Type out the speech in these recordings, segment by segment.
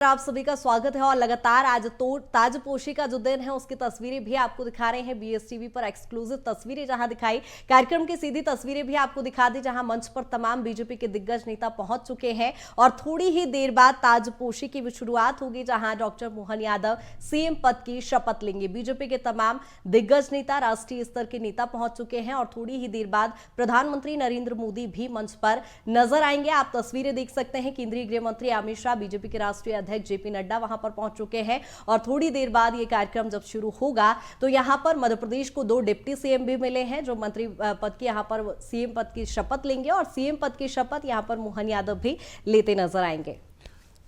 आप सभी का स्वागत है और लगातार आज तो ताजपोशी का जो दिन है उसकी तस्वीरें भी आपको दिखा रहे हैं। बीएसटीवी पर एक्सक्लूसिव तस्वीरें जहां दिखाई, कार्यक्रम की सीधी तस्वीरें भी आपको दिखा दी जहां मंच पर तमाम बीजेपी के दिग्गज नेता पहुंच चुके हैं और थोड़ी ही देर बाद ताजपोशी की भी शुरुआत होगी जहां डॉक्टर मोहन यादव सीएम पद की शपथ लेंगे। बीजेपी के तमाम दिग्गज नेता, राष्ट्रीय स्तर के नेता पहुंच चुके हैं और थोड़ी ही देर बाद प्रधानमंत्री नरेंद्र मोदी भी मंच पर नजर आएंगे। आप तस्वीरें देख सकते हैं। केंद्रीय गृह मंत्री अमित शाह, बीजेपी के राष्ट्रीय अध्यक्ष जेपी नड्डा वहां पर पहुंच चुके हैं और थोड़ी देर बाद ये कार्यक्रम जब शुरू होगा तो यहां पर मध्य प्रदेश को 2 डिप्टी सीएम भी मिले हैं जो मंत्री पद की यहां पर सीएम पद की शपथ लेंगे और सीएम पद की शपथ यहां पर मोहन यादव भी लेते नजर आएंगे।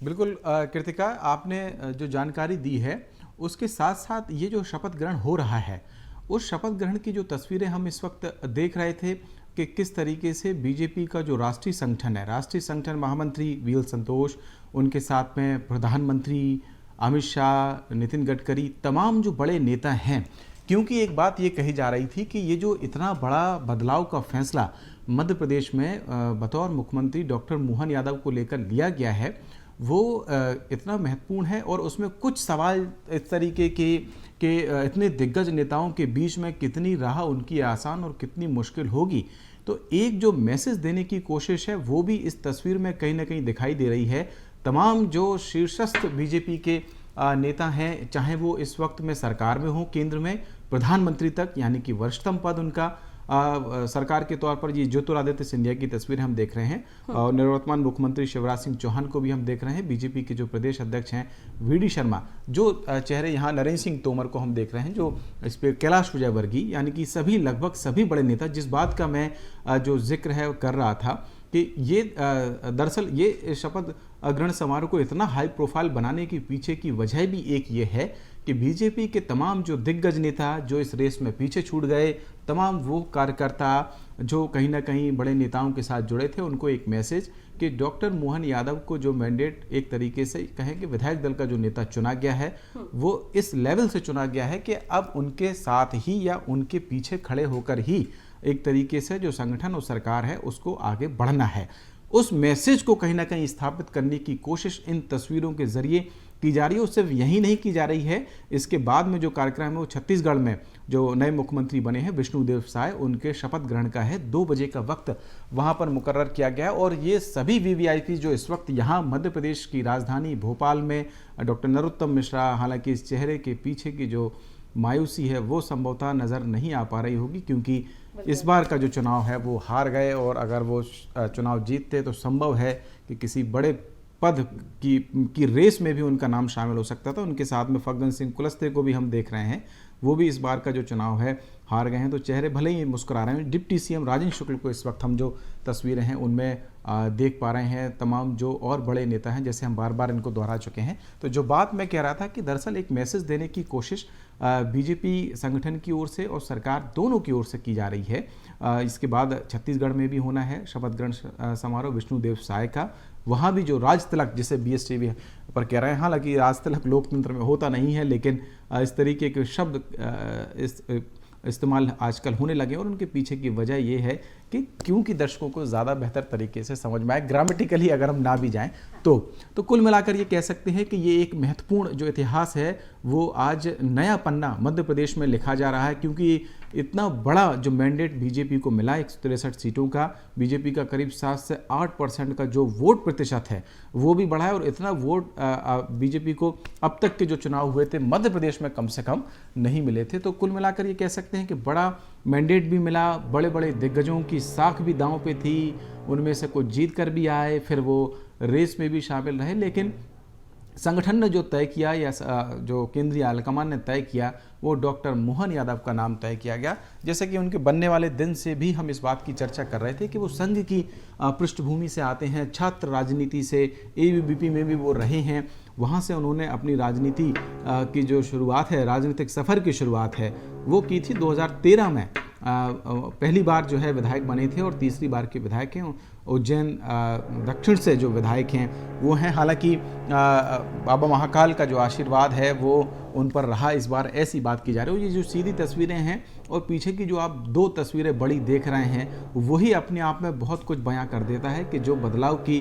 बिल्कुल कृतिका, आपने जो जानकारी दी है उसके साथ साथ ये जो शपथ ग्रहण हो रहा है उस शपथ ग्रहण की जो तस्वीरें हम इस वक्त देख रहे थे कि किस तरीके से बीजेपी का जो राष्ट्रीय संगठन है, राष्ट्रीय संगठन महामंत्री वीएल संतोष, उनके साथ में प्रधानमंत्री अमित शाह, नितिन गडकरी, तमाम जो बड़े नेता हैं, क्योंकि एक बात ये कही जा रही थी कि ये जो इतना बड़ा बदलाव का फैसला मध्य प्रदेश में बतौर मुख्यमंत्री डॉक्टर मोहन यादव को लेकर लिया गया है वो इतना महत्वपूर्ण है और उसमें कुछ सवाल इस तरीके के इतने दिग्गज नेताओं के बीच में कितनी राह उनकी आसान और कितनी मुश्किल होगी। तो एक जो मैसेज देने की कोशिश है वो भी इस तस्वीर में कहीं ना कहीं दिखाई दे रही है। तमाम जो शीर्षस्थ बीजेपी के नेता हैं, चाहे वो इस वक्त में सरकार में हो, केंद्र में प्रधानमंत्री तक, यानी कि वरिष्ठतम पद उनका सरकार के तौर पर ये ज्योतिरादित्य सिंधिया की तस्वीर हम देख रहे हैं और निवर्तमान मुख्यमंत्री शिवराज सिंह चौहान को भी हम देख रहे हैं। बीजेपी के जो प्रदेश अध्यक्ष हैं वीडी शर्मा, जो चेहरे यहाँ नरेंद्र सिंह तोमर को हम देख रहे हैं, जो इस पर कैलाश विजयवर्गीय, यानी कि सभी लगभग सभी बड़े नेता, जिस बात का मैं जो जिक्र है कर रहा था कि ये दरअसल ये शपथ ग्रहण समारोह को इतना हाई प्रोफाइल बनाने के पीछे की वजह भी एक ये है कि बीजेपी के तमाम जो दिग्गज नेता जो इस रेस में पीछे छूट गए, तमाम वो कार्यकर्ता जो कहीं ना कहीं बड़े नेताओं के साथ जुड़े थे, उनको एक मैसेज कि डॉक्टर मोहन यादव को जो मैंडेट एक तरीके से कहें कि विधायक दल का जो नेता चुना गया है वो इस लेवल से चुना गया है कि अब उनके साथ ही या उनके पीछे खड़े होकर ही एक तरीके से जो संगठन और सरकार है उसको आगे बढ़ना है। उस मैसेज को कहीं ना कहीं स्थापित करने की कोशिश इन तस्वीरों के जरिए की जा रही है। और सिर्फ यही नहीं की जा रही है, इसके बाद में जो कार्यक्रम है वो छत्तीसगढ़ में जो नए मुख्यमंत्री बने हैं विष्णुदेव साय, उनके शपथ ग्रहण का है। 2 बजे का वक्त वहां पर मुकर्रर किया गया है और ये सभी वीवीआईपी जो इस वक्त यहाँ मध्य प्रदेश की राजधानी भोपाल में, डॉक्टर नरोत्तम मिश्रा, हालांकि इस चेहरे के पीछे की जो मायूसी है वो संभवतः नज़र नहीं आ पा रही होगी क्योंकि इस बार का जो चुनाव है वो हार गए और अगर वो चुनाव जीतते तो संभव है कि किसी बड़े पद की रेस में भी उनका नाम शामिल हो सकता था। उनके साथ में फग्गन सिंह कुलस्ते को भी हम देख रहे हैं, वो भी इस बार का जो चुनाव है हार गए हैं, तो चेहरे भले ही मुस्कुरा रहे हैं। डिप्टी सीएम राजेंद्र शुक्ल को इस वक्त हम जो तस्वीरें हैं उनमें देख पा रहे हैं। तमाम जो और बड़े नेता हैं, जैसे हम बार बार इनको दोहरा चुके हैं। तो जो बात मैं कह रहा था कि दरअसल एक मैसेज देने की कोशिश बीजेपी संगठन की ओर से और सरकार दोनों की ओर से की जा रही है। इसके बाद छत्तीसगढ़ में भी होना है शपथ ग्रहण समारोह विष्णुदेव साय का। वहाँ भी जो राज तिलक जिसे बीएसटीवी पर कह रहे हैं, हालांकि राज तिलक लोकतंत्र में होता नहीं है, लेकिन इस तरीके के शब्द इस्तेमाल आजकल होने लगे और उनके पीछे की वजह ये है कि क्योंकि दर्शकों को ज़्यादा बेहतर तरीके से समझ में आए, ग्रामेटिकली अगर हम ना भी जाएं तो कुल मिलाकर ये कह सकते हैं कि ये एक महत्वपूर्ण जो इतिहास है वो आज नया पन्ना मध्य प्रदेश में लिखा जा रहा है क्योंकि इतना बड़ा जो मैंडेट बीजेपी को मिला 163 सीटों का, बीजेपी का करीब 7 से 8% का जो वोट प्रतिशत है वो भी बढ़ा है और इतना वोट बीजेपी को अब तक के जो चुनाव हुए थे मध्य प्रदेश में कम से कम नहीं मिले थे। तो कुल मिलाकर ये कह सकते हैं कि बड़ा मैंडेट भी मिला, बड़े बड़े दिग्गजों की साख भी दांव पे थी, उनमें से कुछ जीत कर भी आए, फिर वो रेस में भी शामिल रहे, लेकिन संगठन ने जो तय किया या जो केंद्रीय हाईकमान ने तय किया वो डॉक्टर मोहन यादव का नाम तय किया गया। जैसे कि उनके बनने वाले दिन से भी हम इस बात की चर्चा कर रहे थे कि वो संघ की पृष्ठभूमि से आते हैं, छात्र राजनीति से, एबीवीपी में भी वो रहे हैं, वहाँ से उन्होंने अपनी राजनीति की जो शुरुआत है, राजनीतिक सफ़र की शुरुआत है वो की थी 2013 में। पहली बार जो है विधायक बने थे और तीसरी बार के विधायक हैं उज्जैन दक्षिण से जो विधायक हैं वो हैं। हालांकि बाबा महाकाल का जो आशीर्वाद है वो उन पर रहा इस बार, ऐसी बात की जा रही है। ये जो सीधी तस्वीरें हैं और पीछे की जो आप दो तस्वीरें बड़ी देख रहे हैं वही अपने आप में बहुत कुछ बयां कर देता है कि जो बदलाव की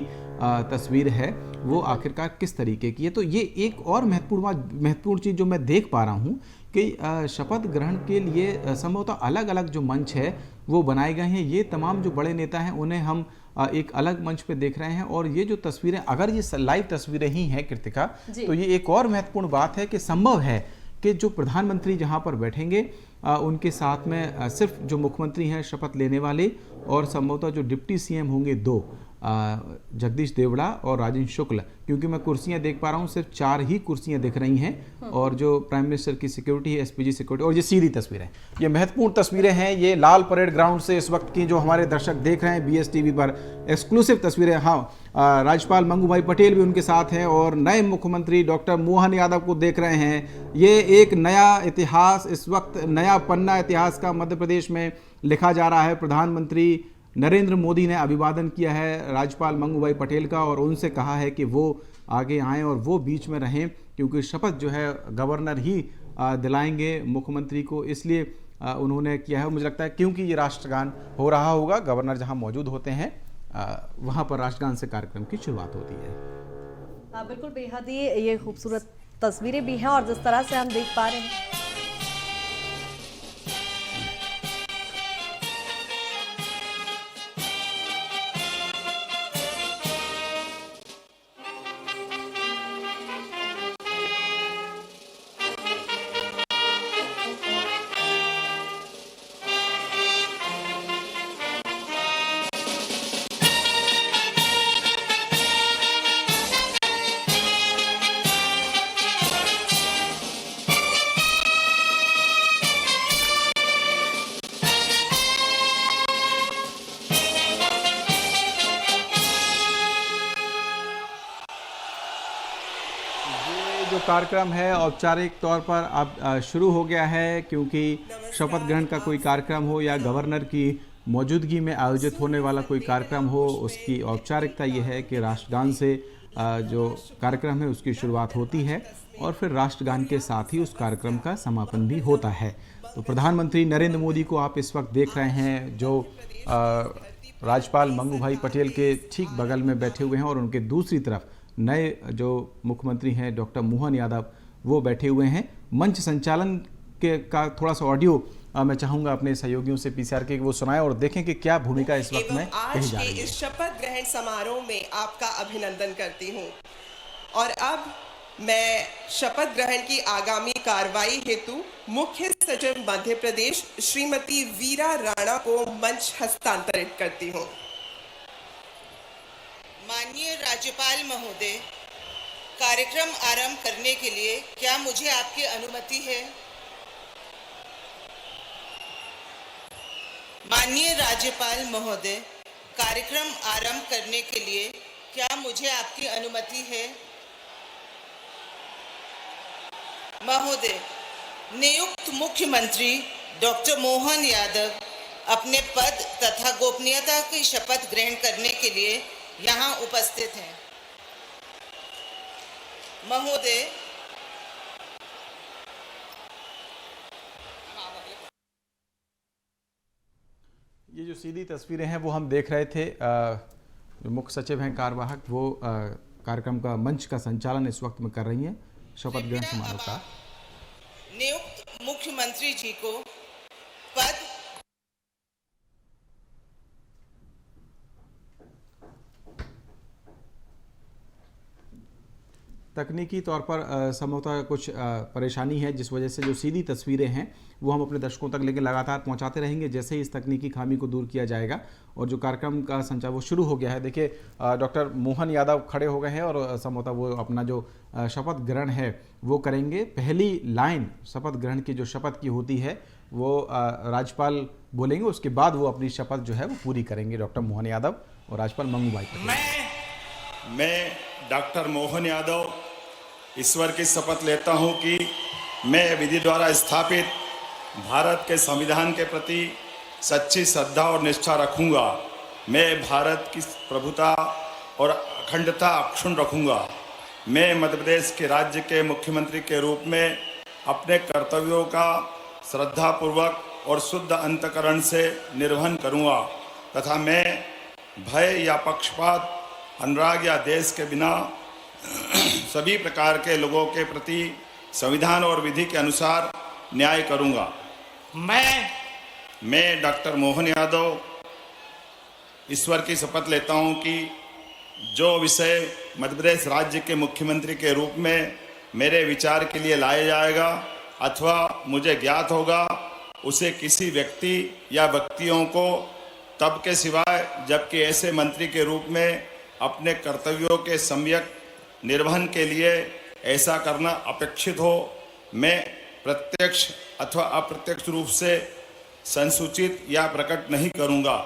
तस्वीर है वो आखिरकार किस तरीके की है। तो ये एक और महत्वपूर्ण चीज़ जो मैं देख पा रहा हूँ कि शपथ ग्रहण के लिए संभवतः अलग अलग जो मंच है वो बनाए गए हैं। ये तमाम जो बड़े नेता हैं उन्हें हम एक अलग मंच पे देख रहे हैं। और ये जो तस्वीरें, अगर ये लाइव तस्वीरें ही हैं कृतिका, तो ये एक और महत्वपूर्ण बात है कि संभव है कि जो प्रधानमंत्री जहां पर बैठेंगे उनके साथ में सिर्फ जो मुख्यमंत्री हैं शपथ लेने वाले और संभवतः जो डिप्टी सीएम होंगे दो, जगदीश देवड़ा और राजेंद्र शुक्ल, क्योंकि मैं कुर्सियां देख पा रहा हूं सिर्फ 4 ही कुर्सियां दिख रही हैं। और जो प्राइम मिनिस्टर की सिक्योरिटी है, एसपीजी सिक्योरिटी, और ये सीधी तस्वीरें, ये महत्वपूर्ण तस्वीरें हैं। ये लाल परेड ग्राउंड से इस वक्त की जो हमारे दर्शक देख रहे हैं बीएसटीवी पर एक्सक्लूसिव तस्वीरें। हाँ, राज्यपाल मंगू भाई पटेल भी उनके साथ हैं और नए मुख्यमंत्री डॉक्टर मोहन यादव को देख रहे हैं। ये एक नया इतिहास, इस वक्त नया पन्ना इतिहास का मध्य प्रदेश में लिखा जा रहा है। प्रधानमंत्री नरेंद्र मोदी ने अभिवादन किया है राज्यपाल मंगू भाई पटेल का और उनसे कहा है कि वो आगे आएं और वो बीच में रहें, क्योंकि शपथ जो है गवर्नर ही दिलाएंगे मुख्यमंत्री को। इसलिए उन्होंने किया है। मुझे लगता है क्योंकि ये राष्ट्रगान हो रहा होगा, गवर्नर जहां मौजूद होते हैं वहां पर राष्ट्रगान से कार्यक्रम की शुरुआत होती है। बिल्कुल, बेहद ही ये खूबसूरत तस्वीरें भी हैं और जिस तरह से हम देख पा रहे हैं जो कार्यक्रम है औपचारिक तौर पर अब शुरू हो गया है, क्योंकि शपथ ग्रहण का कोई कार्यक्रम हो या गवर्नर की मौजूदगी में आयोजित होने वाला कोई कार्यक्रम हो, उसकी औपचारिकता ये है कि राष्ट्रगान से जो कार्यक्रम है उसकी शुरुआत होती है और फिर राष्ट्रगान के साथ ही उस कार्यक्रम का समापन भी होता है। तो प्रधानमंत्री नरेंद्र मोदी को आप इस वक्त देख रहे हैं, जो राज्यपाल मंगू भाई पटेल के ठीक बगल में बैठे हुए हैं और उनके दूसरी तरफ नए जो मुख्यमंत्री हैं डॉक्टर मोहन यादव वो बैठे हुए हैं। मंच संचालन के का थोड़ा सा ऑडियो मैं चाहूंगा अपने सहयोगियों से पीसीआर के वो सुनाएं और देखें कि क्या भूमिका इस वक्त में कही जा रही है। इस शपथ ग्रहण समारोह में आपका अभिनंदन करती हूं और अब मैं शपथ ग्रहण की आगामी कार्रवाई हेतु मुख्य सचिव मध्य प्रदेश श्रीमती वीरा राणा को मंच हस्तांतरित करती हूं। माननीय राज्यपाल महोदय, कार्यक्रम आरंभ करने के लिए क्या मुझे आपकी अनुमति है? माननीय राज्यपाल महोदय, कार्यक्रम आरंभ करने के लिए क्या मुझे आपकी अनुमति है? महोदय, नियुक्त मुख्यमंत्री डॉक्टर मोहन यादव अपने पद तथा गोपनीयता की शपथ ग्रहण करने के लिए यहाँ उपस्थित हैं। महोदय, ये जो सीधी तस्वीरें हैं वो हम देख रहे थे। जो मुख्य सचिव हैं कार्यवाहक वो कार्यक्रम का मंच का संचालन इस वक्त में कर रही हैं शपथ ग्रहण समारोह का। नियुक्त मुख्यमंत्री जी को पद तकनीकी तौर पर संभवतः कुछ परेशानी है, जिस वजह से जो सीधी तस्वीरें हैं वो हम अपने दर्शकों तक लेकिन लगातार पहुंचाते रहेंगे। जैसे ही इस तकनीकी खामी को दूर किया जाएगा और जो कार्यक्रम का संचालन वो शुरू हो गया है। देखिए डॉक्टर मोहन यादव खड़े हो गए हैं और संभवतः वो अपना जो शपथ ग्रहण है वो करेंगे। पहली लाइन शपथ ग्रहण की जो शपथ की होती है वो राज्यपाल बोलेंगे, उसके बाद वो अपनी शपथ जो है वो पूरी करेंगे डॉक्टर मोहन यादव और राज्यपाल मंगू भाई पटेल। मैं डॉक्टर मोहन यादव ईश्वर की शपथ लेता हूं कि मैं विधि द्वारा स्थापित भारत के संविधान के प्रति सच्ची श्रद्धा और निष्ठा रखूंगा मैं भारत की प्रभुता और अखंडता अक्षुण्ण रखूंगा। मैं मध्य प्रदेश के राज्य के मुख्यमंत्री के रूप में अपने कर्तव्यों का श्रद्धापूर्वक और शुद्ध अंतःकरण से निर्वहन करूंगा तथा मैं भय या पक्षपात, अनुराग या देश के बिना सभी प्रकार के लोगों के प्रति संविधान और विधि के अनुसार न्याय करूंगा। मैं डॉक्टर मोहन यादव ईश्वर की शपथ लेता हूं कि जो विषय मध्य प्रदेश राज्य के मुख्यमंत्री के रूप में मेरे विचार के लिए लाया जाएगा अथवा मुझे ज्ञात होगा, उसे किसी व्यक्ति या व्यक्तियों को तब के सिवाय जबकि ऐसे मंत्री के रूप में अपने कर्तव्यों के सम्यक निर्वहन के लिए ऐसा करना अपेक्षित हो, मैं प्रत्यक्ष अथवा अप्रत्यक्ष रूप से संसूचित या प्रकट नहीं करूंगा।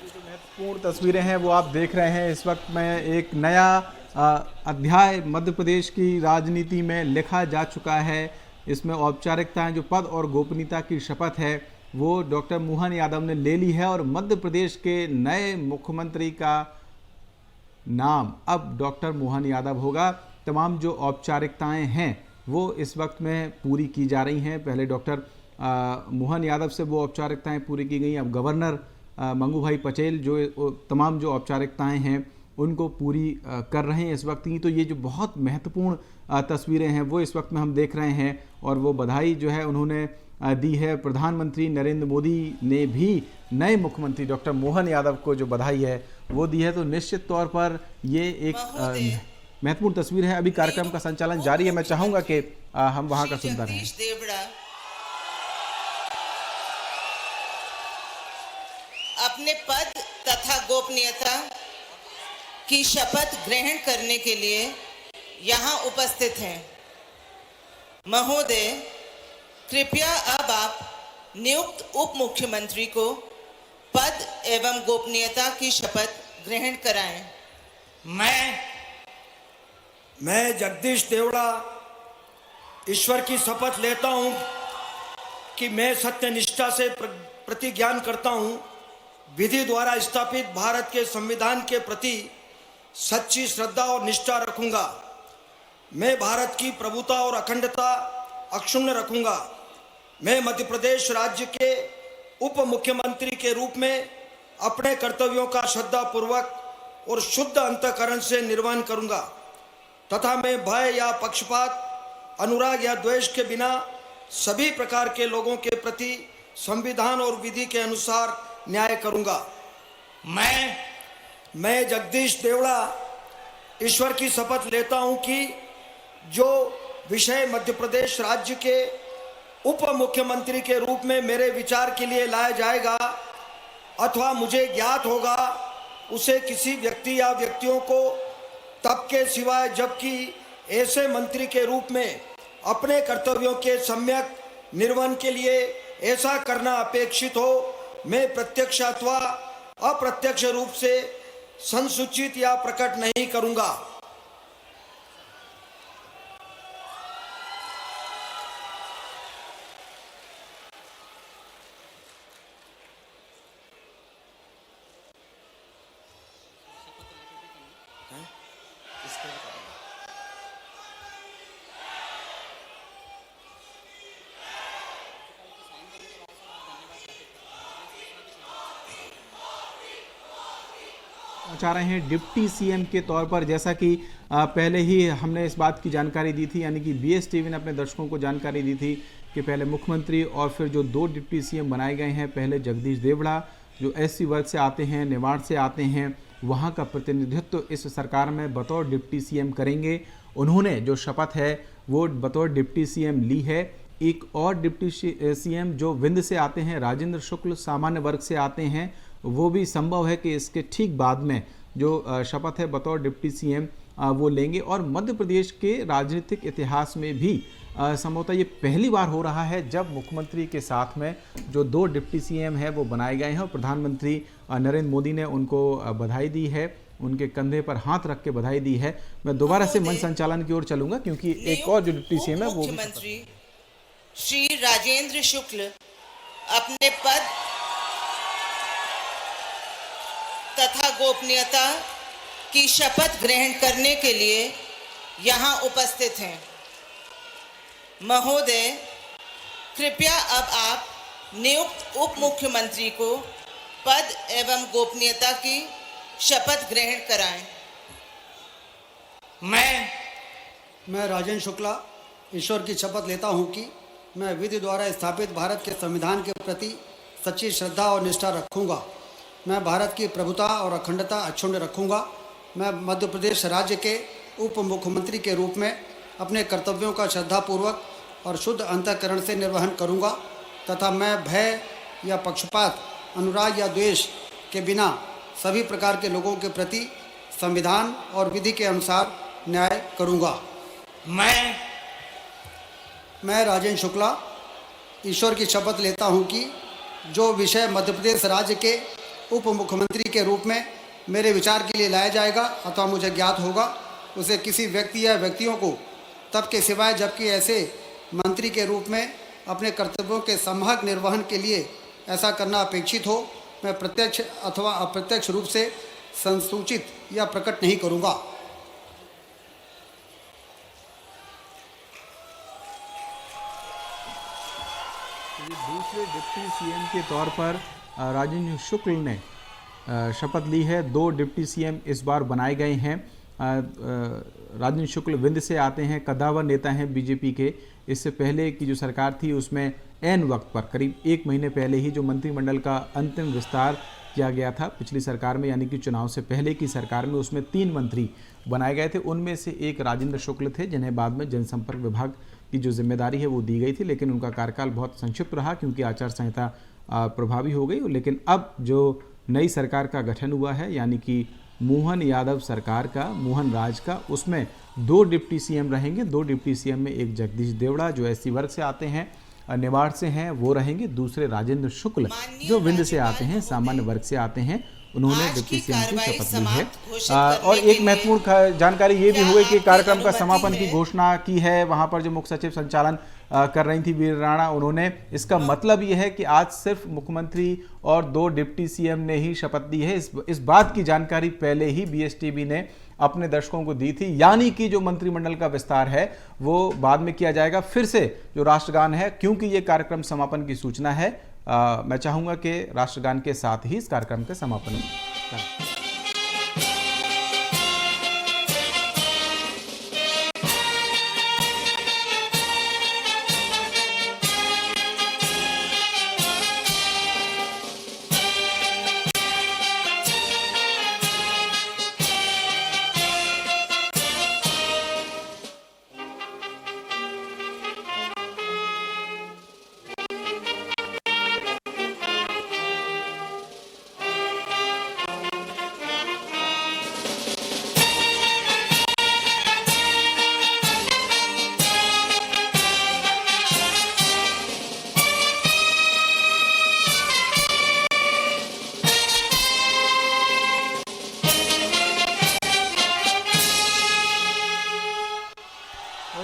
जो महत्वपूर्ण तस्वीरें हैं वो आप देख रहे हैं। इस वक्त में एक नया अध्याय मध्य प्रदेश की राजनीति में लिखा जा चुका है। इसमें औपचारिकताएं, जो पद और गोपनीयता की शपथ है वो डॉक्टर मोहन यादव ने ले ली है और मध्य प्रदेश के नए मुख्यमंत्री का नाम अब डॉक्टर मोहन यादव होगा। तमाम जो औपचारिकताएं हैं वो इस वक्त में पूरी की जा रही हैं। पहले डॉक्टर मोहन यादव से वो औपचारिकताएं पूरी की गई, अब गवर्नर मंगू भाई पटेल जो तमाम जो औपचारिकताएं हैं उनको पूरी कर रहे हैं इस वक्त ही। तो ये जो बहुत महत्वपूर्ण तस्वीरें हैं वो इस वक्त में हम देख रहे हैं और वो बधाई जो है उन्होंने दी है। प्रधानमंत्री नरेंद्र मोदी ने भी नए मुख्यमंत्री डॉक्टर मोहन यादव को जो बधाई है वो दी है। तो निश्चित तौर पर ये एक महत्वपूर्ण तस्वीर है। अभी कार्यक्रम का संचालन जारी है, मैं चाहूँगा कि हम वहाँ का सुनते रहें। अपने पद तथा गोपनीयता की शपथ ग्रहण करने के लिए यहाँ उपस्थित हैं। महोदय, कृपया अब आप नियुक्त उप मुख्यमंत्री को पद एवं गोपनीयता की शपथ ग्रहण कराएं। मैं जगदीश देवड़ा ईश्वर की शपथ लेता हूं कि मैं सत्यनिष्ठा से प्रतिज्ञान करता हूं, विधि द्वारा स्थापित भारत के संविधान के प्रति सच्ची श्रद्धा और निष्ठा रखूंगा। मैं भारत की प्रभुता और अखंडता अक्षुण्ण रखूंगा। मैं मध्य प्रदेश राज्य के उप मुख्यमंत्री के रूप में अपने कर्तव्यों का श्रद्धापूर्वक और शुद्ध अंतःकरण से निर्वहन करूंगा तथा मैं भय या पक्षपात, अनुराग या द्वेष के बिना सभी प्रकार के लोगों के प्रति संविधान और विधि के अनुसार न्याय करूंगा। मैं जगदीश देवड़ा ईश्वर की शपथ लेता हूं कि जो विषय मध्य प्रदेश राज्य के उप मुख्यमंत्री के रूप में मेरे विचार के लिए लाया जाएगा अथवा मुझे ज्ञात होगा, उसे किसी व्यक्ति या व्यक्तियों को तब के सिवाय जबकि ऐसे मंत्री के रूप में अपने कर्तव्यों के सम्यक निर्वहन के लिए ऐसा करना अपेक्षित हो, मैं प्रत्यक्ष अथवा अप्रत्यक्ष रूप से संसूचित या प्रकट नहीं करूंगा। चाह रहे हैं डिप्टी सीएम के तौर पर, जैसा कि पहले ही हमने इस बात की जानकारी दी थी, यानी कि BSTV ने अपने दर्शकों को जानकारी दी थी कि पहले मुख्यमंत्री और फिर जो 2 डिप्टी सीएम बनाए गए हैं, पहले जगदीश देवड़ा जो SC वर्ग से आते हैं, निवाड़ से आते हैं, वहाँ का प्रतिनिधित्व इस सरकार में बतौर डिप्टी सीएम करेंगे। उन्होंने जो शपथ है वो बतौर डिप्टी सीएम ली है। एक और डिप्टी सीएम जो विंध्य से आते हैं, राजेंद्र शुक्ल सामान्य वर्ग से आते हैं, वो भी संभव है कि इसके ठीक बाद में जो शपथ है बतौर डिप्टी सीएम वो लेंगे। और मध्य प्रदेश के राजनीतिक इतिहास में भी संभवतः ये पहली बार हो रहा है जब मुख्यमंत्री के साथ में जो 2 डिप्टी सीएम है वो बनाए गए हैं और प्रधानमंत्री नरेंद्र मोदी ने उनको बधाई दी है, उनके कंधे पर हाथ रख के बधाई दी है। मैं दोबारा से मंच संचालन की ओर चलूंगा क्योंकि एक और जो डिप्टी सीएम है वो मुख्यमंत्री श्री राजेंद्र शुक्ल अपने पद तथा गोपनीयता की शपथ ग्रहण करने के लिए यहाँ उपस्थित हैं। महोदय, कृपया अब आप नियुक्त उप मुख्यमंत्री को पद एवं गोपनीयता की शपथ ग्रहण कराएं। मैं राजेंद्र शुक्ला ईश्वर की शपथ लेता हूं कि मैं विधि द्वारा स्थापित भारत के संविधान के प्रति सच्ची श्रद्धा और निष्ठा रखूंगा। मैं भारत की प्रभुता और अखंडता अक्षुण्ण रखूंगा। मैं मध्य प्रदेश राज्य के उप मुख्यमंत्री के रूप में अपने कर्तव्यों का श्रद्धापूर्वक और शुद्ध अंतःकरण से निर्वहन करूंगा तथा मैं भय या पक्षपात, अनुराग या द्वेष के बिना सभी प्रकार के लोगों के प्रति संविधान और विधि के अनुसार न्याय करूंगा। मैं राजेंद्र शुक्ला ईश्वर की शपथ लेता हूं कि जो विषय मध्य प्रदेश राज्य के उप मुख्यमंत्री के रूप में मेरे विचार के लिए लाया जाएगा अथवा मुझे ज्ञात होगा, उसे किसी व्यक्ति या व्यक्तियों को तब के सिवाय जबकि ऐसे मंत्री के रूप में अपने कर्तव्यों के सम्यक निर्वहन के लिए ऐसा करना अपेक्षित हो, मैं प्रत्यक्ष अथवा अप्रत्यक्ष रूप से संसूचित या प्रकट नहीं करूंगा। दूसरे डिप्टी सीएम के तौर पर राजेंद्र शुक्ल ने शपथ ली है। 2 डिप्टी सीएम इस बार बनाए गए हैं। राजेंद्र शुक्ल विंध्य से आते हैं, कद्दावर नेता हैं बीजेपी के। इससे पहले की जो सरकार थी उसमें ऐन वक्त पर करीब 1 महीने पहले ही जो मंत्रिमंडल का अंतिम विस्तार किया गया था पिछली सरकार में, यानी कि चुनाव से पहले की सरकार में, उसमें 3 मंत्री बनाए गए थे। उनमें से एक राजेंद्र शुक्ल थे जिन्हें बाद में जनसंपर्क विभाग की जो जिम्मेदारी है वो दी गई थी, लेकिन उनका कार्यकाल बहुत संक्षिप्त रहा क्योंकि आचार संहिता प्रभावी हो गई। लेकिन अब जो नई सरकार का गठन हुआ है, यानी कि मोहन यादव सरकार का, मोहन राज का, उसमें 2 डिप्टी सीएम रहेंगे। 2 डिप्टी सीएम में एक जगदीश देवड़ा जो एससी वर्ग से आते हैं, निवाड़ से हैं, वो रहेंगे। दूसरे राजेंद्र शुक्ल जो विंध्य से आते हैं, सामान्य वर्ग से आते हैं, उन्होंने डिप्टी सीएम की शपथ ली है। और एक महत्वपूर्ण जानकारी ये भी हुई कि कार्यक्रम का समापन की घोषणा की है वहां पर जो मुख्य सचिव संचालन कर रही थी वीर राणा, उन्होंने। इसका मतलब ये है कि आज सिर्फ मुख्यमंत्री और 2 डिप्टी सीएम ने ही शपथ ली है। इस बात की जानकारी पहले ही बीएसटीवी ने अपने दर्शकों को दी थी, यानी कि जो मंत्रिमंडल का विस्तार है वो बाद में किया जाएगा। फिर से जो राष्ट्रगान है, क्योंकि ये कार्यक्रम समापन की सूचना है, मैं चाहूंगा कि राष्ट्रगान के साथ ही इस कार्यक्रम का समापन हो।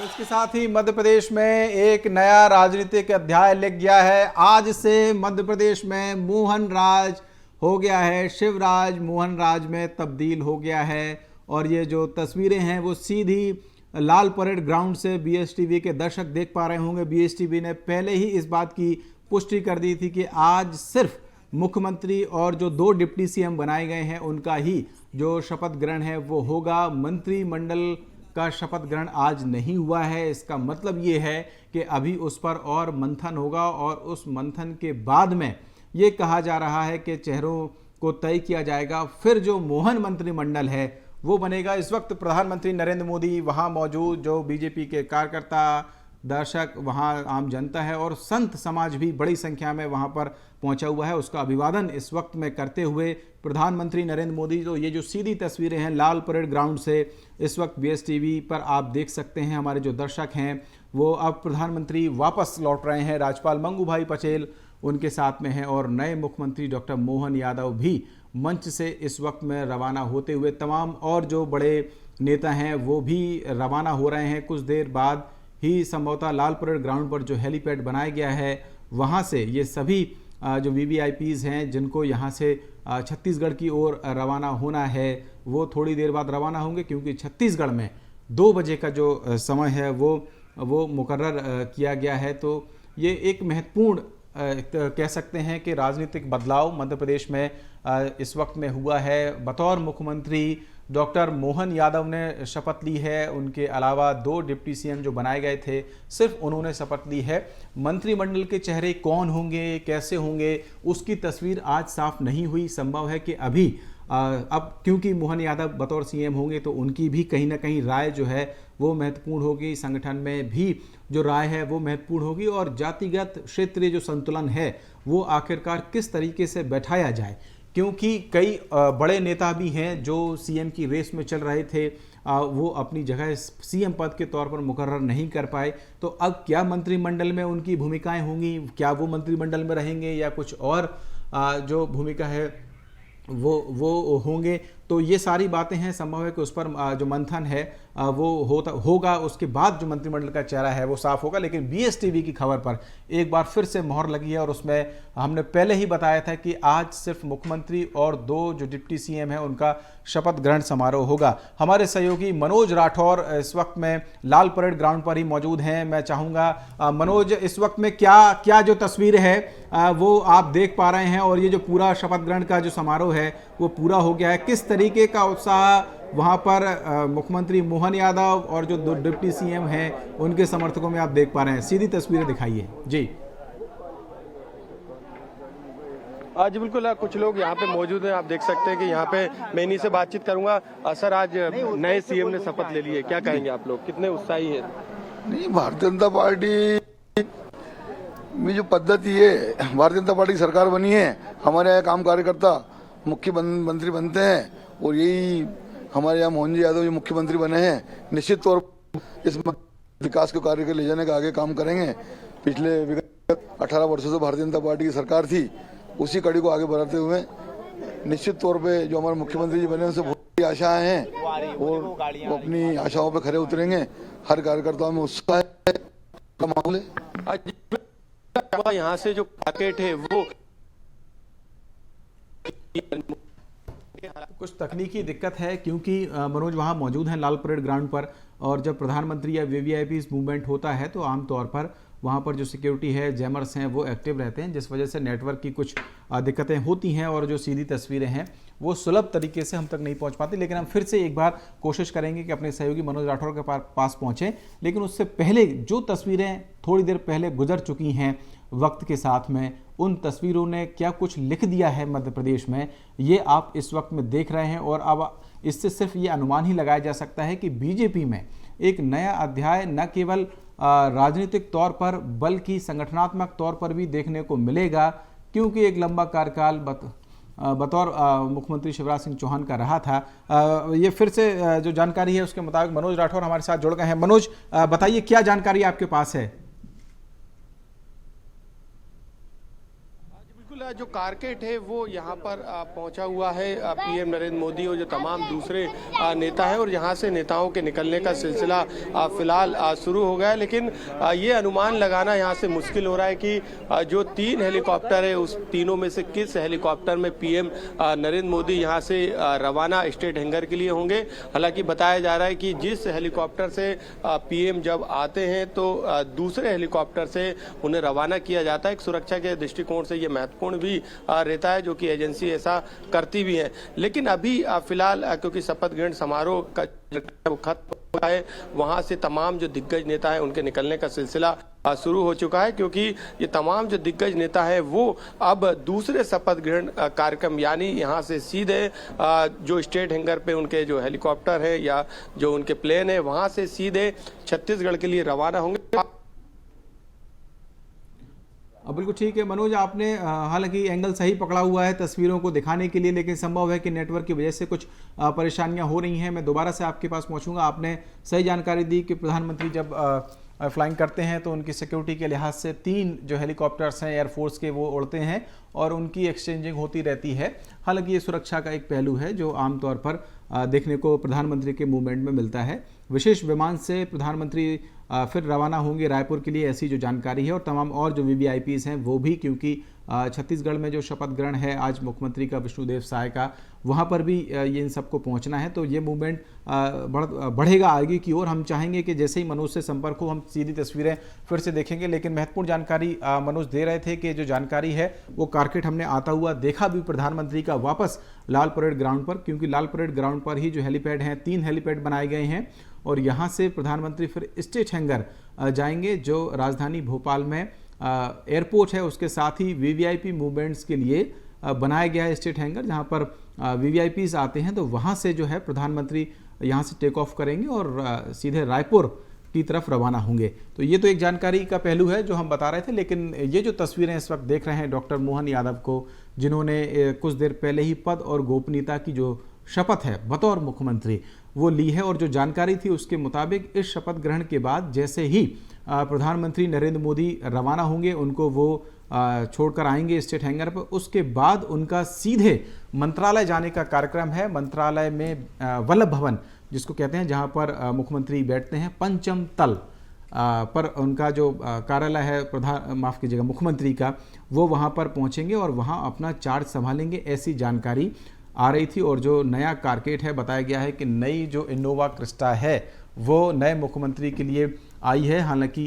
इसके साथ ही मध्य प्रदेश में एक नया राजनीतिक अध्याय लिख गया है। आज से मध्य प्रदेश में मोहन राज हो गया है, शिवराज मोहन राज में तब्दील हो गया है। और ये जो तस्वीरें हैं वो सीधी लाल परेड ग्राउंड से बीएसटीवी के दर्शक देख पा रहे होंगे। बीएसटीवी ने पहले ही इस बात की पुष्टि कर दी थी कि आज सिर्फ मुख्यमंत्री और जो 2 डिप्टी सीएम बनाए गए हैं उनका ही जो शपथ ग्रहण है वो होगा। मंत्रिमंडल का शपथ ग्रहण आज नहीं हुआ है। इसका मतलब ये है कि अभी उस पर और मंथन होगा और उस मंथन के बाद में ये कहा जा रहा है कि चेहरों को तय किया जाएगा। फिर जो मोहन मंत्रिमंडल है वो बनेगा। इस वक्त प्रधानमंत्री नरेंद्र मोदी वहां मौजूद, जो बीजेपी के कार्यकर्ता दर्शक, वहाँ आम जनता है और संत समाज भी बड़ी संख्या में वहाँ पर पहुँचा हुआ है। उसका अभिवादन इस वक्त में करते हुए प्रधानमंत्री नरेंद्र मोदी, तो ये जो सीधी तस्वीरें हैं लाल परेड ग्राउंड से इस वक्त BSTV पर आप देख सकते हैं। हमारे जो दर्शक हैं वो अब प्रधानमंत्री वापस लौट रहे हैं। राज्यपाल मंगू भाई पटेल उनके साथ में हैं और नए मुख्यमंत्री डॉक्टर मोहन यादव भी मंच से इस वक्त में रवाना होते हुए, तमाम और जो बड़े नेता हैं वो भी रवाना हो रहे हैं। कुछ देर बाद ही संभवतः लाल परेड ग्राउंड पर जो हेलीपैड बनाया गया है वहाँ से ये सभी जो VVIPs हैं जिनको यहाँ से छत्तीसगढ़ की ओर रवाना होना है वो थोड़ी देर बाद रवाना होंगे, क्योंकि छत्तीसगढ़ में 2 बजे का जो समय है वो मुकर्रर किया गया है। तो ये एक महत्वपूर्ण कह सकते हैं कि राजनीतिक बदलाव मध्य प्रदेश में इस वक्त में हुआ है। बतौर मुख्यमंत्री डॉक्टर मोहन यादव ने शपथ ली है। उनके अलावा 2 डिप्टी CM जो बनाए गए थे सिर्फ उन्होंने शपथ ली है। मंत्रिमंडल के चेहरे कौन होंगे, कैसे होंगे, उसकी तस्वीर आज साफ नहीं हुई। संभव है कि अभी अब क्योंकि मोहन यादव बतौर CM होंगे तो उनकी भी कहीं ना कहीं राय जो है वो महत्वपूर्ण होगी। संगठन में भी जो राय है वो महत्वपूर्ण होगी और जातिगत क्षेत्रीय जो संतुलन है वो आखिरकार किस तरीके से बैठाया जाए, क्योंकि कई बड़े नेता भी हैं जो CM की रेस में चल रहे थे, वो अपनी जगह CM पद के तौर पर मुकर्रर नहीं कर पाए। तो अब क्या मंत्रिमंडल में उनकी भूमिकाएं होंगी, क्या वो मंत्रिमंडल में रहेंगे या कुछ और जो भूमिका है वो होंगे। तो ये सारी बातें हैं। संभव है कि उस पर जो मंथन है वो होगा, उसके बाद जो मंत्रिमंडल का चेहरा है वो साफ होगा। लेकिन BSTV की खबर पर एक बार फिर से मोहर लगी है और उसमें हमने पहले ही बताया था कि आज सिर्फ मुख्यमंत्री और 2 जो डिप्टी CM है उनका शपथ ग्रहण समारोह होगा। हमारे सहयोगी मनोज राठौर इस वक्त में लाल परेड ग्राउंड पर ही मौजूद हैं। मैं चाहूँगा मनोज, इस वक्त में क्या जो तस्वीर है वो आप देख पा रहे हैं और ये जो पूरा शपथ ग्रहण का जो समारोह है वो पूरा हो गया है, किस तरीके का उत्साह वहां पर मुख्यमंत्री मोहन यादव और जो 2 डिप्टी CM हैं उनके समर्थकों में आप देख पा रहे हैं? सीधी तस्वीरें दिखाइए जी। आज बिल्कुल कुछ लोग यहाँ पे मौजूद हैं, आप देख सकते हैं कि यहाँ पे मैं इन्हीं से बातचीत करूंगा। सर, आज नए CM ने शपथ ले ली है, क्या कहेंगे आप लोग, कितने उत्साही हैं? नहीं, भारतीय जनता पार्टी में जो पद्धति है, भारतीय जनता पार्टी की सरकार बनी है, हमारे यहाँ काम कार्यकर्ता मुख्यमंत्री बनते हैं और यही हमारे यहाँ मोहन जी यादव जी मुख्यमंत्री बने हैं। निश्चित तौर पर इस विकास के कार्य के ले जाने का आगे काम करेंगे। पिछले विगत 18 वर्षों से भारतीय जनता पार्टी की सरकार थी, उसी कड़ी को आगे बढ़ाते हुए निश्चित तौर पे जो हमारे मुख्यमंत्री जी बने उनसे बहुत आशाएं हैं और वो अपनी आशाओं पे खरे उतरेंगे। हर कार्यकर्ताओं में उत्साह का माहौल है। यहाँ से जो पैकेट है वो कुछ तकनीकी दिक्कत है क्योंकि मनोज वहाँ मौजूद हैं लाल परेड ग्राउंड पर, और जब प्रधानमंत्री या VVIPs मूवमेंट होता है तो आमतौर पर वहाँ पर जो सिक्योरिटी है, जैमर्स हैं, वो एक्टिव रहते हैं, जिस वजह से नेटवर्क की कुछ दिक्कतें होती हैं और जो सीधी तस्वीरें हैं वो सुलभ तरीके से हम तक नहीं पहुँच पाती। लेकिन हम फिर से एक बार कोशिश करेंगे कि अपने सहयोगी मनोज राठौर के पास पहुँचें। लेकिन उससे पहले जो तस्वीरें थोड़ी देर पहले गुजर चुकी हैं वक्त के साथ में, उन तस्वीरों ने क्या कुछ लिख दिया है मध्य प्रदेश में, ये आप इस वक्त में देख रहे हैं। और अब इससे सिर्फ ये अनुमान ही लगाया जा सकता है कि BJP में एक नया अध्याय न केवल राजनीतिक तौर पर बल्कि संगठनात्मक तौर पर भी देखने को मिलेगा, क्योंकि एक लंबा कार्यकाल बतौर मुख्यमंत्री शिवराज सिंह चौहान का रहा था। ये फिर से जो जानकारी है उसके मुताबिक मनोज राठौर हमारे साथ जुड़ गए हैं। मनोज, बताइए क्या जानकारी आपके पास है? जो कारकेट है वो यहाँ पर पहुंचा हुआ है PM नरेंद्र मोदी और जो तमाम दूसरे नेता हैं, और यहाँ से नेताओं के निकलने का सिलसिला फिलहाल शुरू हो गया है। लेकिन ये अनुमान लगाना यहाँ से मुश्किल हो रहा है कि जो 3 हेलीकॉप्टर है उस तीनों में से किस हेलीकॉप्टर में PM नरेंद्र मोदी यहाँ से रवाना स्टेट हैंगर के लिए होंगे। हालांकि बताया जा रहा है कि जिस हेलीकॉप्टर से PM जब आते हैं तो दूसरे हेलीकॉप्टर से उन्हें रवाना किया जाता है। एक सुरक्षा के दृष्टिकोण से ये महत्वपूर्ण भी रहता है, जो कि एजेंसी ऐसा करती भी है। लेकिन अभी फिलहाल क्योंकि शपथ ग्रहण समारोह का खत्म हुआ है, वहां से तमाम जो दिग्गज नेता है उनके निकलने का सिलसिला शुरू हो चुका है, क्योंकि ये तमाम जो दिग्गज नेता है वो अब दूसरे शपथ ग्रहण कार्यक्रम यानी यहाँ से सीधे जो स्टेट हैंगर पे उनके जो हेलीकॉप्टर है या जो उनके प्लेन है वहां से सीधे छत्तीसगढ़ के लिए रवाना होंगे। बिल्कुल ठीक है मनोज, आपने हालांकि एंगल सही पकड़ा हुआ है तस्वीरों को दिखाने के लिए, लेकिन संभव है कि नेटवर्क की वजह से कुछ परेशानियां हो रही हैं। मैं दोबारा से आपके पास पहुंचूंगा। आपने सही जानकारी दी कि प्रधानमंत्री जब फ्लाइंग करते हैं तो उनकी सिक्योरिटी के लिहाज से 3 जो हेलीकॉप्टर्स हैं एयरफोर्स के वो उड़ते हैं और उनकी एक्सचेंजिंग होती रहती है। हालांकि ये सुरक्षा का एक पहलू है जो आमतौर पर देखने को प्रधानमंत्री के मूवमेंट में मिलता है। विशेष विमान से प्रधानमंत्री फिर रवाना होंगे रायपुर के लिए, ऐसी जो जानकारी है। और तमाम और जो VVIPs हैं वो भी, क्योंकि छत्तीसगढ़ में जो शपथ ग्रहण है आज मुख्यमंत्री का विष्णुदेव साय का, वहाँ पर भी ये इन सबको पहुँचना है। तो ये मूवमेंट बढ़ेगा आगे की ओर। हम चाहेंगे कि जैसे ही मनोज से संपर्क हो हम सीधी तस्वीरें फिर से देखेंगे। लेकिन महत्वपूर्ण जानकारी मनोज दे रहे थे कि जो जानकारी है वो कारकेट हमने आता हुआ देखा भी प्रधानमंत्री का वापस लाल परेड ग्राउंड पर, क्योंकि लाल परेड ग्राउंड पर ही जो हेलीपैड हैं 3 हेलीपैड बनाए गए हैं और यहाँ से प्रधानमंत्री फिर स्टेट हैंगर जाएंगे जो राजधानी भोपाल में एयरपोर्ट है, उसके साथ ही VVIP मूवमेंट्स के लिए बनाया गया है स्टेट हैंगर, जहाँ पर VVIPs आते हैं। तो वहाँ से जो है प्रधानमंत्री यहाँ से टेक ऑफ करेंगे और सीधे रायपुर की तरफ रवाना होंगे। तो ये तो एक जानकारी का पहलू है जो हम बता रहे थे। लेकिन ये जो तस्वीरें इस वक्त देख रहे हैं डॉक्टर मोहन यादव को, जिन्होंने कुछ देर पहले ही पद और गोपनीयता की जो शपथ है बतौर मुख्यमंत्री वो ली है, और जो जानकारी थी उसके मुताबिक इस शपथ ग्रहण के बाद जैसे ही प्रधानमंत्री नरेंद्र मोदी रवाना होंगे, उनको वो छोड़कर आएंगे स्टेट हैंगर पर, उसके बाद उनका सीधे मंत्रालय जाने का कार्यक्रम है। मंत्रालय में वल्लभ भवन जिसको कहते हैं, जहां पर मुख्यमंत्री बैठते हैं, पंचम तल पर उनका जो कार्यालय है माफ़ कीजिएगा मुख्यमंत्री का, वो वहां पर पहुंचेंगे और वहां अपना चार्ज संभालेंगे, ऐसी जानकारी आ रही थी। और जो नया कारकेट है, बताया गया है कि नई जो इनोवा क्रिस्टा है वो नए मुख्यमंत्री के लिए आई है। हालांकि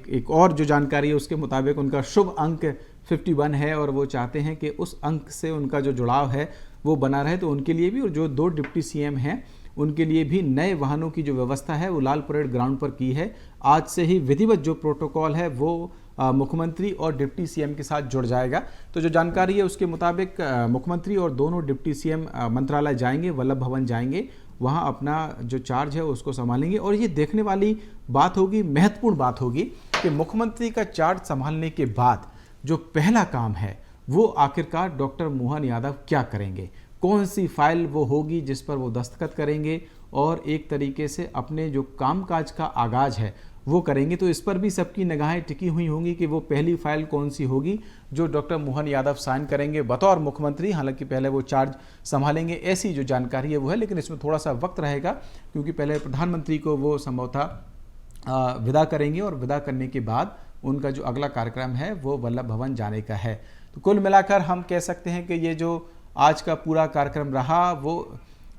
एक और जो जानकारी है उसके मुताबिक उनका शुभ अंक 51 है और वो चाहते हैं कि उस अंक से उनका जो जुड़ाव है वो बना रहे। तो उनके लिए भी, और जो 2 डिप्टी CM हैं उनके लिए भी नए वाहनों की जो व्यवस्था है वो लाल परेड ग्राउंड पर की है। आज से ही विधिवत जो प्रोटोकॉल है वो मुख्यमंत्री और डिप्टी CM के साथ जुड़ जाएगा। तो जो जानकारी है उसके मुताबिक मुख्यमंत्री और दोनों डिप्टी CM मंत्रालय जाएंगे, वल्लभ भवन जाएंगे, वहाँ अपना जो चार्ज है उसको संभालेंगे। और ये देखने वाली बात होगी, महत्वपूर्ण बात होगी कि मुख्यमंत्री का चार्ज संभालने के बाद जो पहला काम है वो आखिरकार डॉक्टर मोहन यादव क्या करेंगे, कौन सी फाइल वो होगी जिस पर वो दस्तखत करेंगे और एक तरीके से अपने जो कामकाज का आगाज है वो करेंगे। तो इस पर भी सबकी निगाहें टिकी हुई होंगी कि वो पहली फाइल कौन सी होगी जो डॉक्टर मोहन यादव साइन करेंगे बतौर मुख्यमंत्री। हालांकि पहले वो चार्ज संभालेंगे, ऐसी जो जानकारी है वो है, लेकिन इसमें थोड़ा सा वक्त रहेगा क्योंकि पहले प्रधानमंत्री को वो संभवतः विदा करेंगे और विदा करने के बाद उनका जो अगला कार्यक्रम है वो वल्लभ भवन जाने का है। तो कुल मिलाकर हम कह सकते हैं कि ये जो आज का पूरा कार्यक्रम रहा वो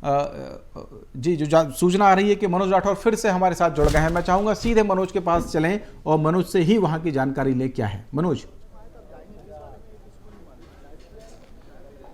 जी जो सूचना आ रही है कि मनोज राठौर फिर से हमारे साथ जुड़ गए हैं। मैं चाहूंगा सीधे मनोज के पास चलें और मनोज से ही वहां की जानकारी ले। क्या है मनोज?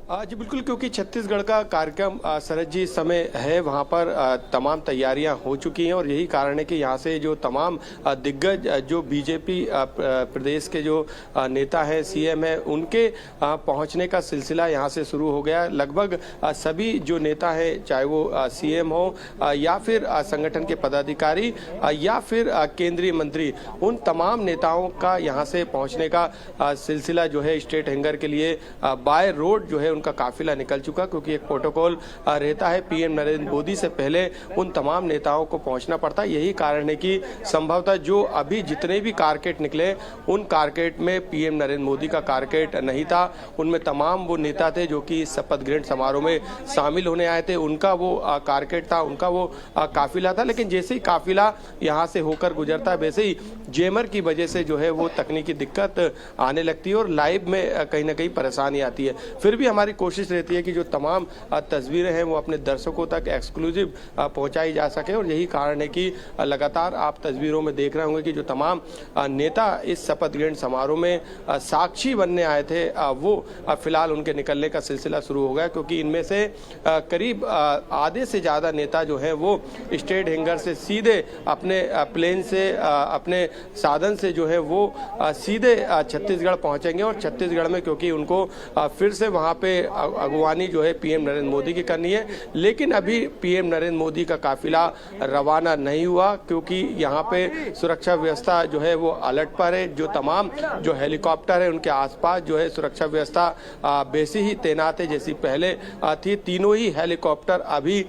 जी बिल्कुल, क्योंकि छत्तीसगढ़ का कार्यक्रम शरद जी समय है, वहाँ पर तमाम तैयारियां हो चुकी हैं और यही कारण है कि यहाँ से जो तमाम दिग्गज जो बीजेपी प्रदेश के जो नेता हैं, CM हैं, उनके पहुँचने का सिलसिला यहाँ से शुरू हो गया। लगभग सभी जो नेता हैं, चाहे वो CM हो या फिर संगठन के पदाधिकारी या फिर केंद्रीय मंत्री, उन तमाम नेताओं का यहाँ से पहुँचने का सिलसिला जो है स्टेट हैंगर के लिए बाय रोड जो है उनका काफिला निकल चुका, क्योंकि एक प्रोटोकॉल रहता है। PM नरेंद्र मोदी से पहले उन तमाम नेताओं को पहुंचना पड़ता है। यही कारण है कि संभवतः जो अभी जितने भी कारकेट निकले उन कारकेट में PM नरेंद्र मोदी का कारकेट नहीं था। उनमें तमाम वो नेता थे जो कि शपथ ग्रहण समारोह में शामिल होने आए थे, उनका वो कारकेट था, उनका वो काफिला था। लेकिन जैसे ही काफिला यहाँ से होकर गुजरता है वैसे ही जेमर की वजह से जो है वो तकनीकी दिक्कत आने लगती है और लाइव में कहीं ना कहीं परेशानी आती है। फिर भी हमारी कोशिश रहती है कि जो तमाम तस्वीरें हैं वो अपने दर्शकों तक एक्सक्लूसिव पहुंचाई जा सके और यही कारण है कि लगातार आप तस्वीरों में देख रहे होंगे कि जो तमाम नेता इस शपथ ग्रहण समारोह में साक्षी बनने आए थे वो फिलहाल उनके निकलने का सिलसिला शुरू हो गया, क्योंकि इनमें से करीब आधे से ज़्यादा नेता जो हैं वो स्टेट हैंगर से सीधे अपने प्लेन से अपने साधन से जो है वो सीधे छत्तीसगढ़ पहुंचेंगे और छत्तीसगढ़ में क्योंकि उनको फिर से वहाँ पे अगवानी जो है पीएम नरेंद्र मोदी की करनी है। लेकिन अभी पीएम नरेंद्र मोदी का काफिला रवाना नहीं हुआ क्योंकि यहाँ पे सुरक्षा व्यवस्था जो है वो अलर्ट पर है। जो तमाम जो हेलीकॉप्टर है उनके आसपास जो है सुरक्षा व्यवस्था वैसी ही तैनात है जैसी पहले थी। तीनों ही हेलीकॉप्टर अभी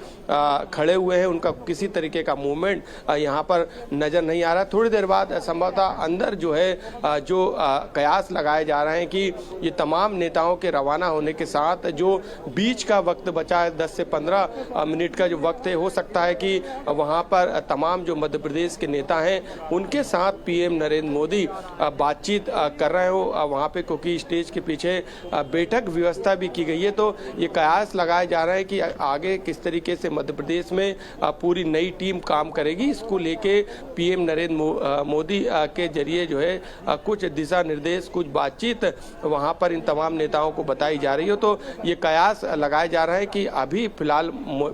खड़े हुए हैं, उनका किसी तरीके का मूवमेंट यहाँ पर नजर नहीं आ रहा। थोड़ी देर बाद संभवतः अंदर जो है जो कयास लगाए जा रहे हैं कि ये तमाम नेताओं के रवाना होने के साथ जो बीच का वक्त बचा है 10 से 15 मिनट का जो वक्त है, हो सकता है कि वहाँ पर तमाम जो मध्य प्रदेश के नेता हैं उनके साथ पीएम नरेंद्र मोदी बातचीत कर रहे हो वहाँ पे, क्योंकि स्टेज के पीछे बैठक व्यवस्था भी की गई है। तो ये कयास लगाए जा रहे हैं कि आगे किस तरीके से मध्य प्रदेश में पूरी नई टीम काम करेगी। इसको लेके पीएम नरेंद्र मोदी के जरिए जो है कुछ दिशा निर्देश, कुछ बातचीत वहाँ पर इन तमाम नेताओं को बताई जा रही हो। तो ये कयास लगाए जा रहा है कि अभी फिलहाल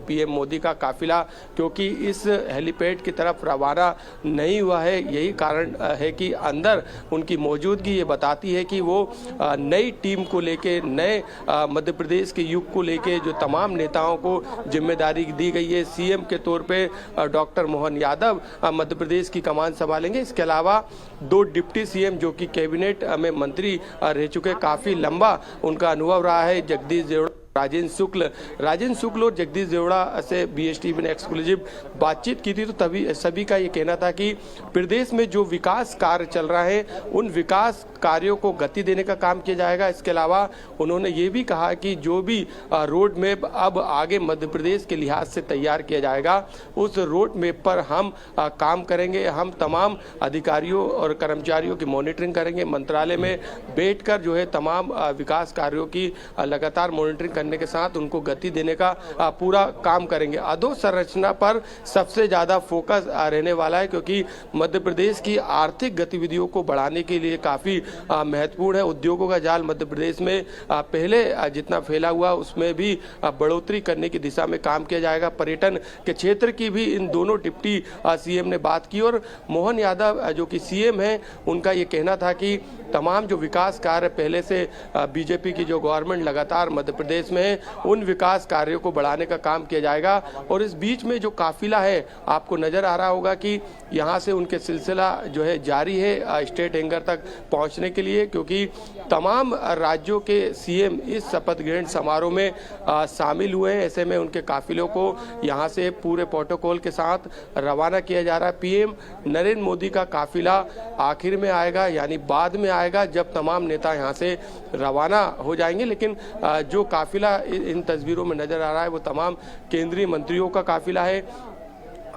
पीएम मोदी का काफिला क्योंकि इस हेलीपैड की तरफ रवाना नहीं हुआ है, यही कारण है कि अंदर उनकी मौजूदगी ये बताती है कि वो नई टीम को लेके, नए मध्य प्रदेश के युग को लेके जो तमाम नेताओं को जिम्मेदारी दी गई है। सीएम के तौर पे डॉक्टर मोहन यादव मध्य प्रदेश की कमान संभालेंगे। इसके अलावा 2 डिप्टी सीएम जो कि कैबिनेट में मंत्री रह चुके, काफी लंबा उनका अनुभव रहा है, जगदीश देवड़ा, राजेंद्र शुक्ल और जगदीश देवड़ा से बीएसटीवी ने एक्सक्लूसिव बातचीत की थी। तो तभी सभी का ये कहना था कि प्रदेश में जो विकास कार्य चल रहा है उन विकास कार्यों को गति देने का काम किया जाएगा। इसके अलावा उन्होंने ये भी कहा कि जो भी रोड मैप अब आगे मध्य प्रदेश के लिहाज से तैयार किया जाएगा उस रोड मैप पर हम काम करेंगे। हम तमाम अधिकारियों और कर्मचारियों की मॉनिटरिंग करेंगे, मंत्रालय में बैठकर जो है तमाम विकास कार्यों की लगातार मॉनिटरिंग करने के साथ उनको गति देने का पूरा काम करेंगे। अधोसंरचना पर सबसे ज्यादा फोकस रहने वाला है क्योंकि मध्य प्रदेश की आर्थिक गतिविधियों को बढ़ाने के लिए काफी महत्वपूर्ण है। उद्योगों का जाल मध्य प्रदेश में पहले जितना फैला हुआ उसमें भी बढ़ोतरी करने की दिशा में काम किया जाएगा। पर्यटन के क्षेत्र की भी इन दोनों डिप्टी सीएम ने बात की और मोहन यादव जो कि सीएम है उनका ये कहना था कि तमाम जो विकास कार्य पहले से बीजेपी की जो गवर्नमेंट लगातार मध्य प्रदेश में है उन विकास कार्यों को बढ़ाने का काम किया जाएगा। और इस बीच में जो काफिला है आपको नजर आ रहा होगा कि यहाँ से उनके सिलसिला जो है जारी है स्टेट हैंगर तक पहुँचने के लिए, क्योंकि तमाम राज्यों के सीएम इस शपथ ग्रहण समारोह में शामिल हुए हैं। ऐसे में उनके काफिलों को यहाँ से पूरे प्रोटोकॉल के साथ रवाना किया जा रहा है। पीएम नरेंद्र मोदी का काफिला आखिर में आएगा, यानी बाद में आएगा जब तमाम नेता यहाँ से रवाना हो जाएंगे। लेकिन जो काफिला इन तस्वीरों में नजर आ रहा है वो तमाम केंद्रीय मंत्रियों का काफिला है,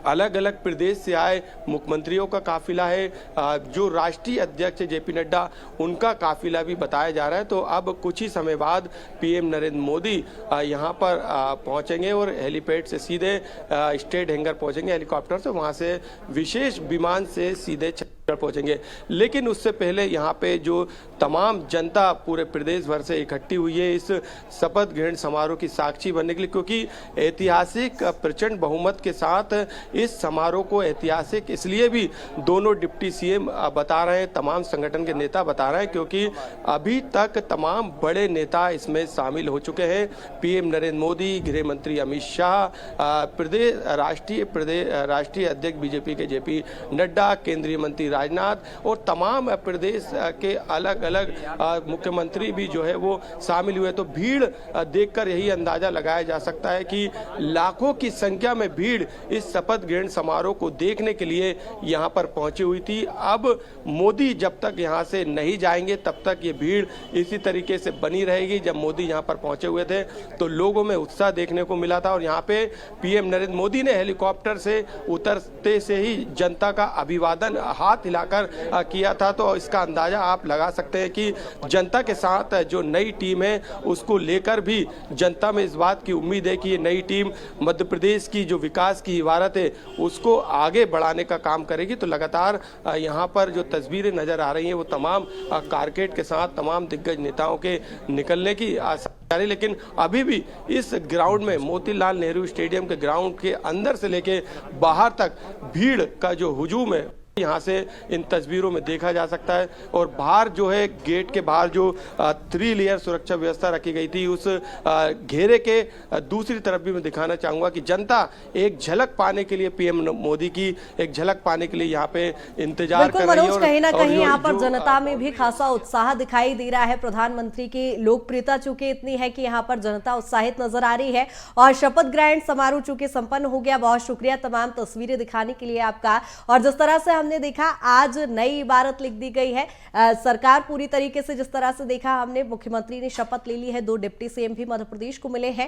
अलग अलग प्रदेश से आए मुख्यमंत्रियों का काफिला है, जो राष्ट्रीय अध्यक्ष जेपी नड्डा उनका काफिला भी बताया जा रहा है। तो अब कुछ ही समय बाद पीएम नरेंद्र मोदी यहां पर पहुंचेंगे और हेलीपैड से सीधे स्टेट हैंगर पहुंचेंगे हेलीकॉप्टर से, वहां से विशेष विमान से सीधे पहुंचेंगे। लेकिन उससे पहले यहाँ पे जो तमाम जनता पूरे प्रदेश भर से इकट्ठी हुई है इस शपथ ग्रहण समारोह की साक्षी बनने के लिए, क्योंकि ऐतिहासिक प्रचंड बहुमत के साथ इस समारोह को ऐतिहासिक इसलिए भी दोनों डिप्टी सीएम बता रहे हैं, तमाम संगठन के नेता बता रहे हैं, क्योंकि अभी तक तमाम बड़े नेता इसमें शामिल हो चुके हैं। पीएम नरेंद्र मोदी, गृह मंत्री अमित शाह, राष्ट्रीय अध्यक्ष बीजेपी के जेपी नड्डा, केंद्रीय मंत्री राजनाथ और तमाम प्रदेश के अलग अलग मुख्यमंत्री भी जो है वो शामिल हुए। तो भीड़ देखकर यही अंदाजा लगाया जा सकता है कि लाखों की संख्या में भीड़ इस शपथ ग्रहण समारोह को देखने के लिए यहाँ पर पहुंची हुई थी। अब मोदी जब तक यहाँ से नहीं जाएंगे तब तक ये भीड़ इसी तरीके से बनी रहेगी। जब मोदी यहाँ पर पहुंचे हुए थे तो लोगों में उत्साह देखने को मिला था और यहाँ पे पीएम नरेंद्र मोदी ने हेलीकॉप्टर से उतरते से ही जनता का अभिवादन हाथ हिलाकर किया था। तो इसका अंदाजा आप लगा सकते हैं कि जनता के साथ जो नई टीम है उसको लेकर भी जनता में इस बात की उम्मीद है कि ये नई टीम मध्य प्रदेश की जो विकास की इबारत है उसको आगे बढ़ाने का काम करेगी। तो लगातार यहाँ पर जो तस्वीरें नजर आ रही हैं वो तमाम कारकेड के साथ तमाम दिग्गज नेताओं के निकलने की आसार है। लेकिन अभी भी इस ग्राउंड में, मोतीलाल नेहरू स्टेडियम के ग्राउंड के अंदर से लेके बाहर तक भीड़ का जो हुजूम है यहाँ से इन तस्वीरों में देखा जा सकता है। और बाहर जो है गेट के बाहर जो 3 लेयर सुरक्षा व्यवस्था रखी गई थी, उस घेरे के दूसरी तरफ भी मैं दिखाना चाहूंगा कि जनता एक झलक पाने के लिए, पीएम मोदी की एक झलक पाने के लिए यहाँ पे इंतजार कर रही है। मनोज, कहीं ना कहीं यहाँ पर जो जनता में भी खासा उत्साह दिखाई दे रहा है। प्रधानमंत्री की लोकप्रियता चूंकि इतनी है कि यहाँ पर जनता उत्साहित नजर आ रही है। और शपथ ग्रहण समारोह चूंकि संपन्न हो गया, बहुत शुक्रिया तमाम तस्वीरें दिखाने के लिए आपका। और जिस तरह से हमने देखा आज नई इबारत लिख दी गई है, सरकार पूरी तरीके से जिस तरह से देखा हमने, मुख्यमंत्री ने शपथ ले ली है, 2 डिप्टी सीएम भी मध्य प्रदेश को मिले हैं।